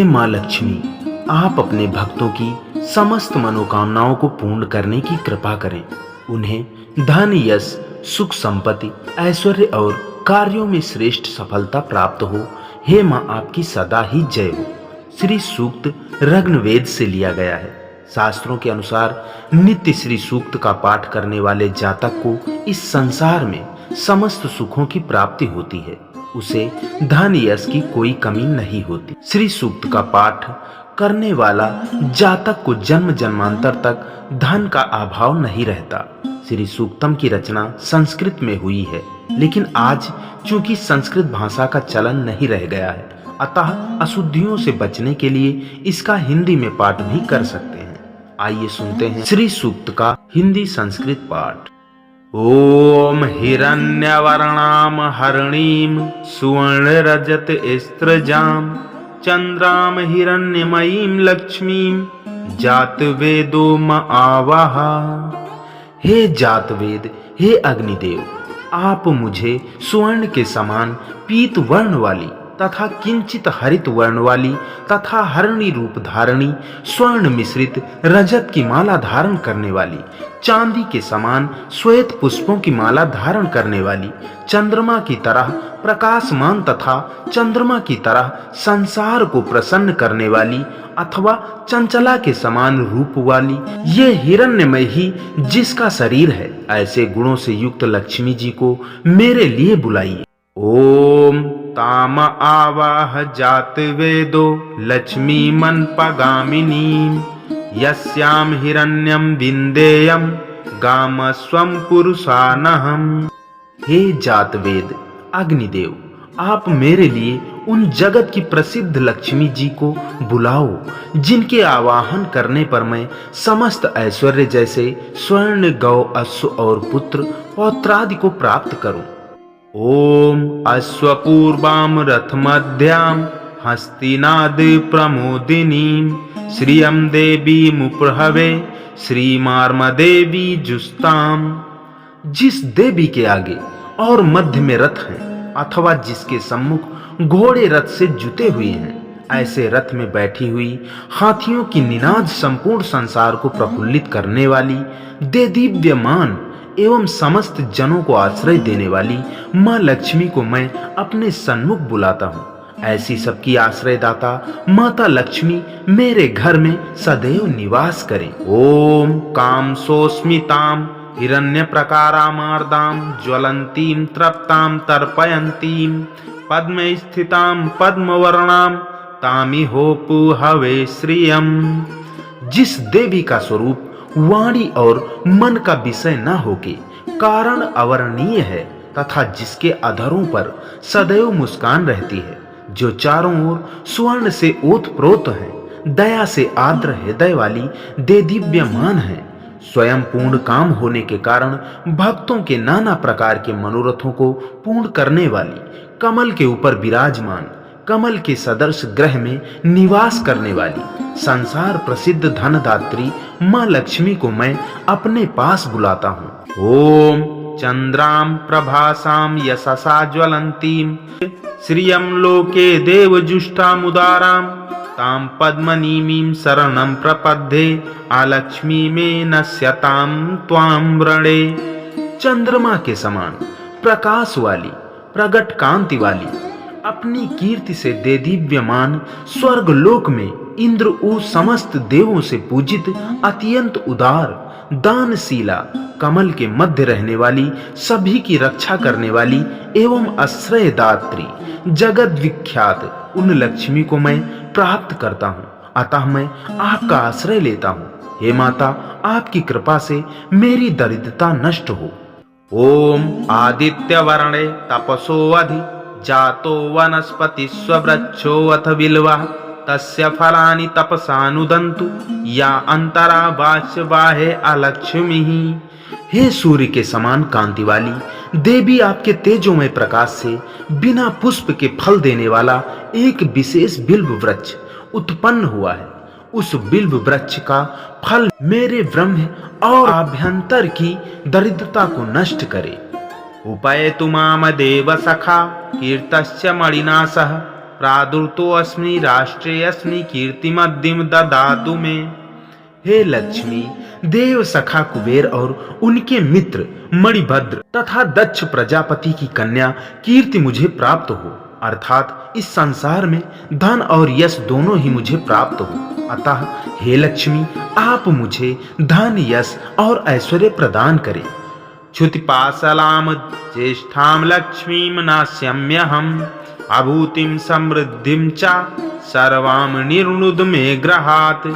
हे माँ लक्ष्मी, आप अपने भक्तों की समस्त मनोकामनाओं को पूर्ण करने की कृपा करें। उन्हें धन, यश, सुख, संपत्ति, ऐश्वर्य और कार्यों में श्रेष्ठ सफलता प्राप्त हो। हे माँ, आपकी सदा ही जय हो। श्री सूक्त ऋग्वेद से लिया गया है। शास्त्रों के अनुसार नित्य श्री सूक्त का पाठ करने वाले जातक को इस संसार में समस्त सुखों की प्राप्ति होती है। उसे धन, यश की कोई कमी नहीं होती। श्री सूक्त का पाठ करने वाला जातक को जन्म जन्मांतर तक धन का अभाव नहीं रहता। श्री सूक्तम की रचना संस्कृत में हुई है, लेकिन आज चूंकि संस्कृत भाषा का चलन नहीं रह गया है, अतः अशुद्धियों से बचने के लिए इसका हिंदी में पाठ भी कर सकते हैं। आइए सुनते हैं श्री सूक्त का हिंदी संस्कृत पाठ। ओम हिरण्यवर्णाम हरिणीम सुवर्ण रजत स्त्रजाम चंद्राम हिरण्यमयीम लक्ष्मीम जातवेदो म आवाहा। हे जातवेद, हे अग्निदेव, आप मुझे स्वर्ण के समान पीत वर्ण वाली तथा किंचित हरित वर्ण वाली तथा हरणी रूप धारणी स्वर्ण मिश्रित रजत की माला धारण करने वाली, चांदी के समान श्वेत पुष्पों की माला धारण करने वाली, चंद्रमा की तरह प्रकाशमान तथा चंद्रमा की तरह संसार को प्रसन्न करने वाली अथवा चंचला के समान रूप वाली, ये हिरण्यमय ही जिसका शरीर है, ऐसे गुणों से युक्त लक्ष्मी जी को मेरे लिए बुलाइए। ओम ताम आवाह जातवेदो लक्ष्मी मन पगामिनी यस्याम हिरण्यम विंदेयम गाम स्वम पुरुषानहम। हे जातवेद, अग्निदेव, आप मेरे लिए उन जगत की प्रसिद्ध लक्ष्मी जी को बुलाओ, जिनके आवाहन करने पर मैं समस्त ऐश्वर्य जैसे स्वर्ण, गौ, अश्व और पुत्र पौत्रादि को प्राप्त करूं। ओम अश्वपूर्वाम रथमध्याम हस्तिनाद प्रमोदिनीम श्रियम देवी मुप्रहवे श्रीमार्मदेवी जुस्ताम। जिस देवी के आगे और मध्य में रथ हैं अथवा जिसके सम्मुख घोड़े रथ से जुते हुए हैं, ऐसे रथ में बैठी हुई हाथियों की निनाद संपूर्ण संसार को प्रफुल्लित करने वाली, देदीप्यमान एवं समस्त जनों को आश्रय देने वाली माँ लक्ष्मी को मैं अपने सन्मुख बुलाता हूँ। ऐसी सबकी आश्रयदाता माता लक्ष्मी मेरे घर में सदैव निवास करें। ओम काम सोस्मिताम हिरण्य प्रकारामार्दाम ज्वलंतीम तृप्ताम तर्पयंतीम पद्म स्थिताम पद्मवर्णाम तामी होपु हवे श्रियम। जिस देवी का स्वरूप वाणी और मन का विषय न होके कारण अवर्णनीय है तथा जिसके अधरों पर सदैव मुस्कान रहती है, जो चारों ओर स्वर्ण से ओतप्रोत है, दया से आर्द्र हृदय वाली, देदीप्यमान है, स्वयं पूर्ण काम होने के कारण भक्तों के नाना प्रकार के मनोरथों को पूर्ण करने वाली, कमल के ऊपर विराजमान, कमल के सदर्श ग्रह में निवास करने वाली, संसार प्रसिद्ध धनदात्री माँ लक्ष्मी को मैं अपने पास बुलाता हूँ। ओम चंद्राम प्रभासाम यशसा ज्वलंतीम श्रियम लोके देवजुष्टामुदाराम ताम पद्मनीमीं शरणं प्रपद्ये आलक्ष्मी में नश्यताम त्वां व्रणे। चंद्रमा के समान प्रकाश वाली, प्रगट कांति वाली, अपनी कीर्ति से देदीप्यमान स्वर्ग लोक में इंद्र उ समस्त देवों से पूजित अत्यंत उदार, दानशीला, कमल के मध्य रहने वाली, सभी की रक्षा करने वाली एवं आश्रयदात्री, जगत विख्यात उन लक्ष्मी को मैं प्राप्त करता हूँ, अतः मैं आपका आश्रय लेता हूँ। हे माता, आपकी कृपा से मेरी दरिद्रता नष्ट हो। ओम आदित्य वर्णे तपसो अधि जातो वनस्पति स्ववृक्षो अथ बिल्वा तस्य फलानि तपसानुदन्तु या अंतरा वाच्य बाहे अलक्ष्मी। हे सूर्य के समान कांति वाली देवी, आपके तेजोमय प्रकाश से बिना पुष्प के फल देने वाला एक विशेष बिल्व वृक्ष उत्पन्न हुआ है। उस बिल्व वृक्ष का फल मेरे ब्रह्म और आभ्यंतर की दरिद्रता को नष्ट करे। उपयतु माम देव सखा कीर्तस्य मणिना सह प्रादुर्तो अस्मि राष्ट्रे अस्मि कीर्तिमद्दिम ददातु मे। हे लक्ष्मी, देव सखा कुबेर और उनके मित्र मणिभद्र तथा दक्ष प्रजापति की कन्या कीर्ति मुझे प्राप्त हो, अर्थात इस संसार में धन और यश दोनों ही मुझे प्राप्त हो। अतः हे लक्ष्मी, आप मुझे धन, यश और ऐश्वर्य प्रदान करें। क्षुतिपाशलाम ज्येष्ठाम लक्ष्मीं नास्यम्यहम् अभूतिं समृद्धिं च सर्वाम निर्णुद मे ग्रहात्।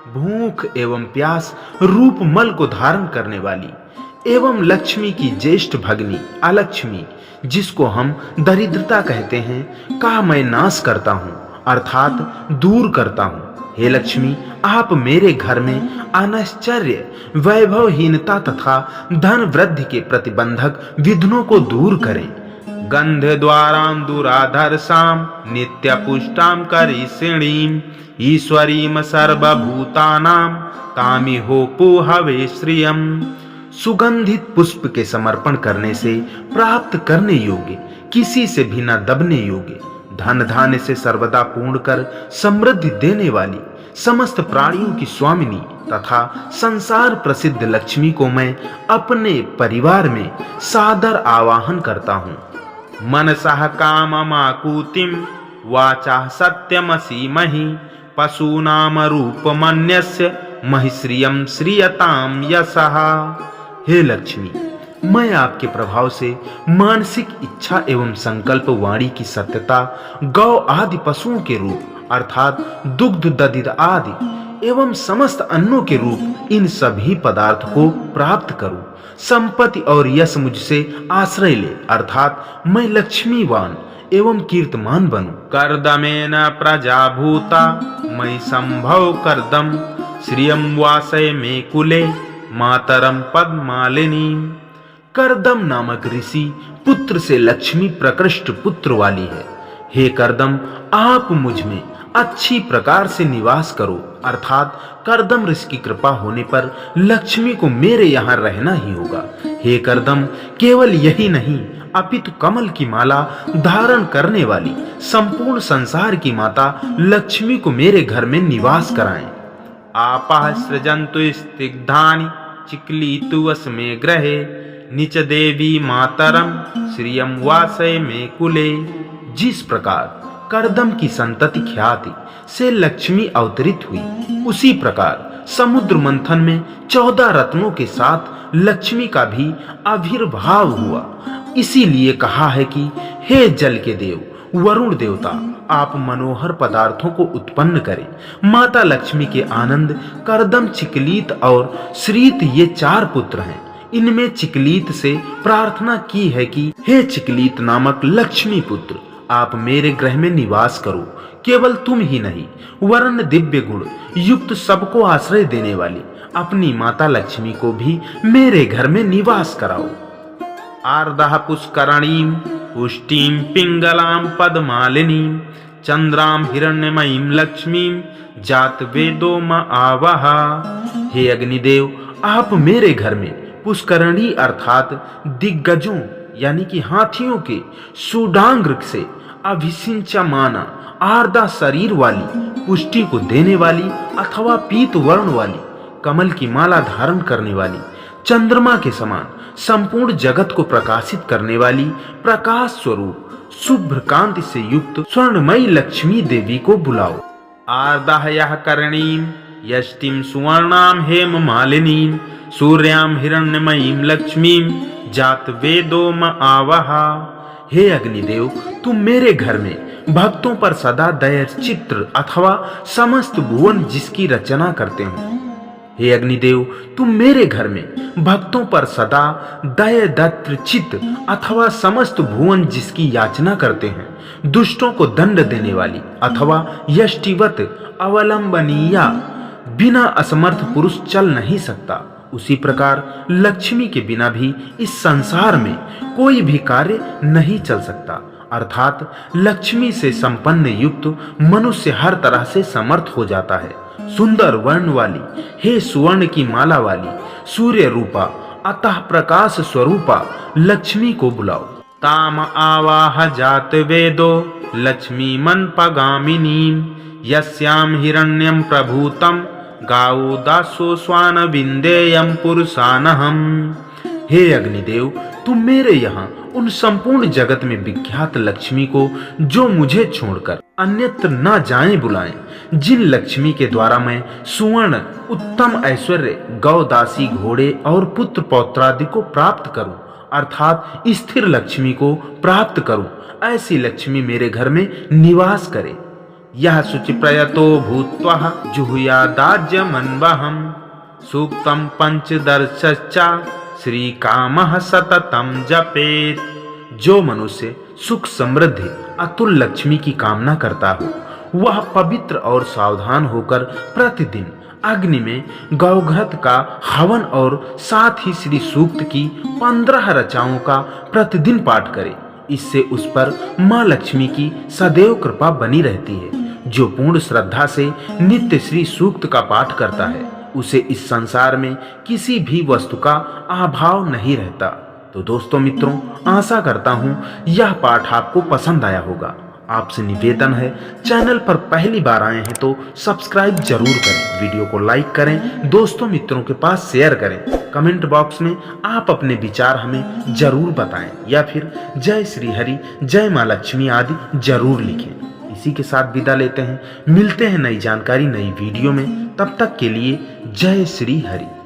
भूख एवं प्यास रूप मल को धारण करने वाली एवं लक्ष्मी की ज्येष्ठ भगिनी अलक्ष्मी, जिसको हम दरिद्रता कहते हैं, का मैं नाश करता हूँ, अर्थात दूर करता हूँ। हे लक्ष्मी, आप मेरे घर में अनश्चर्य, वैभवहीनता तथा धन वृद्धि के प्रतिबंधक विघ्नों को दूर करें। गंध द्वारां दुराधर्षां नित्य पुष्टां करिष्यणीं ईश्वरीं सर्वभूतानां तामिहो पुहवे श्रियम्। सुगंधित पुष्प के समर्पण करने से प्राप्त करने योग्य, किसी से भी न दबने योग्य, धन धान्य से सर्वदा पूर्ण कर समृद्धि देने वाली, समस्त प्राणियों की स्वामिनी तथा संसार प्रसिद्ध लक्ष्मी को मैं अपने परिवार में सादर आवाहन करता हूँ। मनसः काममाकुतिं वाचा सत्यमसीमहि पशूनाम रूपमन्यस्य महिश्रियं श्रियतां यशः। हे लक्ष्मी, मैं आपके प्रभाव से मानसिक इच्छा एवं संकल्प वाणी की सत्यता, गौ आदि पशुओं के रूप अर्थात दुग्ध दधित आदि एवं समस्त अन्नों के रूप इन सभी पदार्थ को प्राप्त करूं। संपत्ति और यश मुझसे आश्रय ले, अर्थात मैं लक्ष्मीवान एवं कीर्तमान बनूं। कर्दमेन प्रजा भूता मयि संभव कर्दम श्रियं वासय मे कुले मातरम पद्मालिनी। कर्दम नामक ऋषि पुत्र से लक्ष्मी प्रकृष्ट पुत्र वाली है। हे कर्दम, आप मुझ में अच्छी प्रकार से निवास करो, अर्थात कर्दम ऋषि की कृपा होने पर लक्ष्मी को मेरे यहाँ रहना ही होगा। हे कर्दम, केवल यही नहीं अपितु कमल की माला धारण करने वाली संपूर्ण संसार की माता लक्ष्मी को मेरे घर में निवास कराएं। आपः सृजन्तु स्निग्धानि चिक्लीतु वस्मे ग्रहे निच देवी मातरम श्रियं वासय मे कुले। जिस प्रकार कर्दम की संतति ख्याति से लक्ष्मी अवतरित हुई, उसी प्रकार समुद्र मंथन में 14 रत्नों के साथ लक्ष्मी का भी आविर्भाव हुआ। इसीलिए कहा है कि हे जल के देव वरुण देवता, आप मनोहर पदार्थों को उत्पन्न करें। माता लक्ष्मी के आनंद कर्दम, चिकलीत और श्रीत ये 4 पुत्र हैं। इनमें चिकलीत से प्रार्थना की है कि हे चिकलीत नामक लक्ष्मी पुत्र, आप मेरे ग्रह में निवास करो। केवल तुम ही नहीं, वर्ण दिव्य गुण युक्त सबको आश्रय देने वाली अपनी माता लक्ष्मी को भी मेरे घर में निवास कराओ। आर्दः पुष्करणीं पुष्टिं पिंगलां पद्मालिनीं चंद्रां हिरण्यमयीं लक्ष्मीं जात वेदो म आवह। हे अग्निदेव, आप मेरे घर में पुष्करणी अर्थात दिग्गजों यानी कि हाथियों के सुडांग्र से अभिषिंचमाना आर्दा शरीर वाली, पुष्टि को देने वाली अथवा पीत वर्ण वाली, कमल की माला धारण करने वाली, चंद्रमा के समान संपूर्ण जगत को प्रकाशित करने वाली प्रकाश स्वरूप शुभ्र कांति से युक्त स्वर्णमयी लक्ष्मी देवी को बुलाओ। आर्दाहयः करणीं यष्टिं सुवर्णां हेम मालिनीं सूर्यां हिरण्यमयीं लक्ष्मीं जात वेदो म आवह। हे अग्निदेव, तुम मेरे घर में भक्तों पर सदा दया चित्र अथवा समस्त भुवन जिसकी रचना करते हो। हे अग्निदेव, तुम मेरे घर में भक्तों पर सदा दया दत्र चित्त अथवा समस्त भुवन जिसकी याचना करते हैं, दुष्टों को दंड देने वाली अथवा यष्टिवत अवलंबनीया, बिना असमर्थ पुरुष चल नहीं सकता, उसी प्रकार लक्ष्मी के बिना भी इस संसार में कोई भी कार्य नहीं चल सकता। अर्थात लक्ष्मी से संपन्न युक्त मनुष्य हर तरह से समर्थ हो जाता है। सुंदर वर्ण वाली, हे सुवर्ण की माला वाली, सूर्य रूपा अतः प्रकाश स्वरूपा लक्ष्मी को बुलाओ। ताम आवाह जात वेदो लक्ष्मी मन पगामिनीम यस्याम हिरण्यम प्रभूतम गाओ दासो स्वान विंदेयम पुरुषानहम। हे अग्निदेव, तुम मेरे यहाँ उन संपूर्ण जगत में विख्यात लक्ष्मी को जो मुझे छोड़कर अन्यत्र न जाएं बुलाएं, जिन लक्ष्मी के द्वारा मैं सुवर्ण उत्तम ऐश्वर्य गौदासी घोड़े और पुत्र पौत्रादि को प्राप्त करूं, अर्थात स्थिर लक्ष्मी को प्राप्त करूं, ऐसी लक्ष्मी मेरे घर में निवास करे। यह शुचि प्रयतो भूत्वा जुहुयादाज्य मनवहम सूक्तम पंचदर्शश्चा श्री कामः सततम जपेत। जो मनुष्य सुख समृद्धि अतुल लक्ष्मी की कामना करता हो, वह पवित्र और सावधान होकर प्रतिदिन अग्नि में गौघृत का हवन और साथ ही श्री सूक्त की 15 रचाओं का प्रतिदिन पाठ करे। इससे उस पर माँ लक्ष्मी की सदैव कृपा बनी रहती है। जो पूर्ण श्रद्धा से नित्य श्री सूक्त का पाठ करता है, उसे इस संसार में किसी भी वस्तु का अभाव नहीं रहता। तो दोस्तों मित्रों, आशा करता हूँ यह पाठ आपको पसंद आया होगा। आपसे निवेदन है, चैनल पर पहली बार आए हैं तो सब्सक्राइब जरूर करें, वीडियो को लाइक करें, दोस्तों मित्रों के पास शेयर करें। कमेंट बॉक्स में आप अपने विचार हमें जरूर बताएं या फिर जय श्री हरि, जय माँ लक्ष्मी आदि जरूर लिखें। इसी के साथ विदा लेते हैं, मिलते हैं नई जानकारी नई वीडियो में। तब तक के लिए जय श्री हरि।